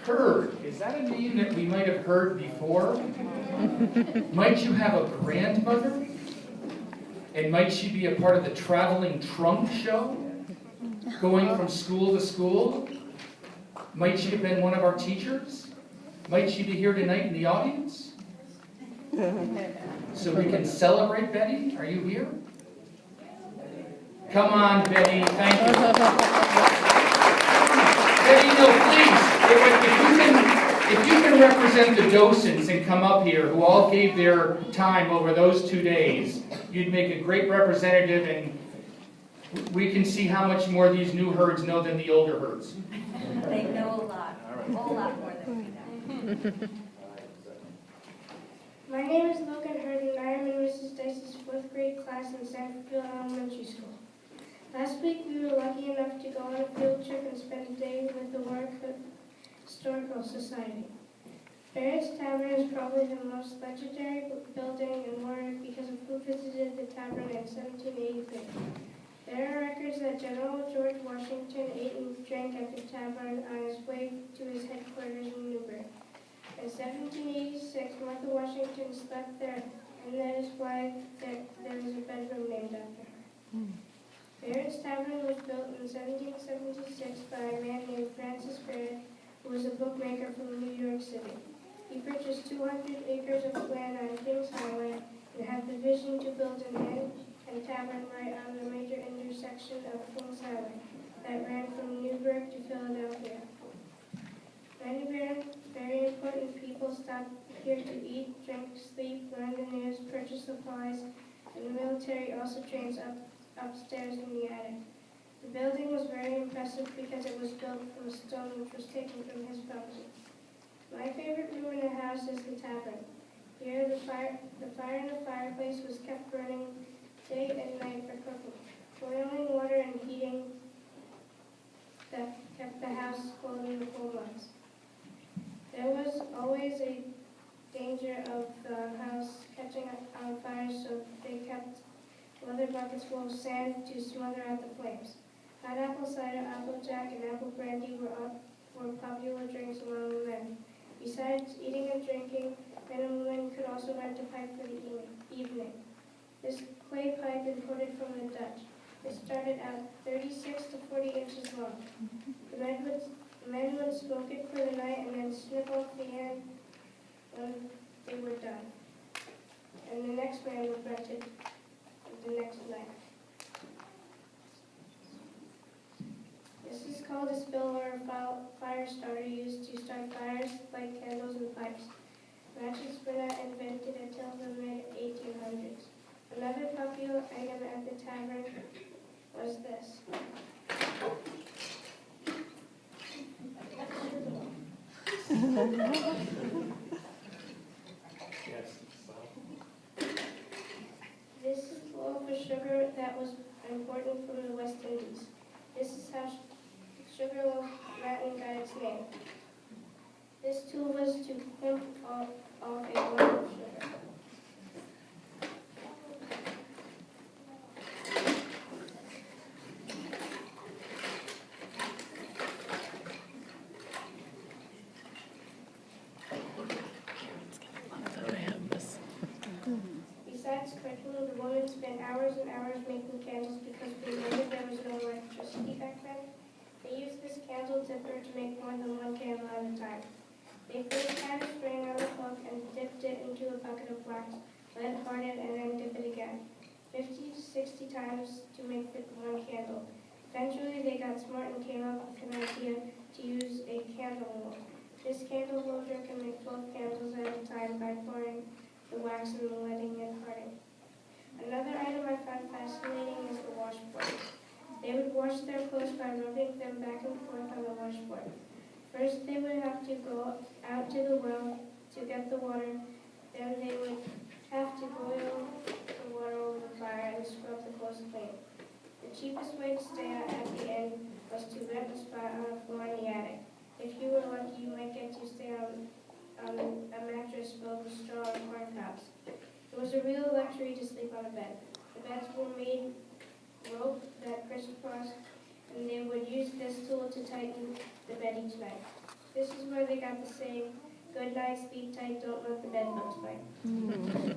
Herd, is that a name that we might have heard before? Might you have a grandmother? And might she be a part of the traveling trunk show? Going from school to school? Might she have been one of our teachers? Might she be here tonight in the audience? So we can celebrate Betty? Are you here? Come on, Betty. Thank you. Betty, no, please. If you can represent the docents and come up here who all gave their time over those 2 days, you'd make a great representative, and we can see how much more these new herds know than the older herds. They know a lot, a whole lot more than we know. My name is Logan Hurd, and I am in Mrs. Dice's 4th grade class in Sanfordville Elementary School. Last week, we were lucky enough to go on a field trip and spend a day with the Warwick Historical Society. Barrett's Tavern is probably the most legendary building in Warwick because of who visited the tavern in 1783. There are records that General George Washington ate and drank at the tavern on his way to his headquarters in Newburgh. In 1786, Martha Washington slept there, and that is why there is a bedroom named after her. Barrett's Tavern was built in 1776 by a man named Francis Barrett, who was a bookmaker from New York City. He purchased 200 acres of land on Kings Highway and had the vision to build an inn and tavern right on the major intersection of Kings Highway that ran from Newburgh to Philadelphia. Many very important people stopped here to eat, drink, sleep, learn the news, purchase supplies, and the military also trains upstairs in the attic. The building was very impressive because it was built from stone which was taken from his property. My favorite room in the house is the tavern. Here the fire in the fireplace was kept burning day and night for cooking. Boiling water and heating that kept the house cold in the cold months. There was always a danger of the house catching on fire, so they kept leather buckets full of sand to smother out the flames. Hot apple cider, applejack, and apple brandy were popular drinks among the men. Besides eating and drinking, men and women could also rent a pipe for the evening. This clay pipe imported from the Dutch. It started out 36 to 40 inches long. The men would smoke it for the night and then snip off the end when they were done. And the next man would rent it the next night. This is called a spill or a fire starter used to start fires like candles and pipes. Matches were not invented until the mid-1800s. Another popular item at the tavern was this. This is a loaf of sugar that was imported from the West Indies. This is how sugar loaf Latin got its name. This tool was to pimp off a lump of sugar. Besides cooking, the women spent hours and hours making candles because remember there was no electricity back then. They used this candle dipper to make more than one candle at a time. They first had a string on the hook and dipped it into a bucket of wax, let it harden, and then dip it again, 50 to 60 times to make one candle. Eventually, they got smart and came up with an idea to use a candle holder. This candle holder can make 12 candles at a time by pouring the wax and letting it harden. Another item I found fascinating is the washboard. They would wash their clothes by rubbing them back and forth on the washboard. First, they would have to go out to the well to get the water. Then they would have to boil the water over the fire and scrub the clothes clean. The cheapest way to stay out at the end was to rent a spot on the floor in the attic. If you were lucky, you might get to stay on a mattress filled with straw and corn cobs. It was a real luxury to sleep on a bed. The beds were made rope that crisscrossed, and they would use this tool to tighten the bedding each night. This is where they got the saying, good night, sleep tight, don't let the bed bugs bite.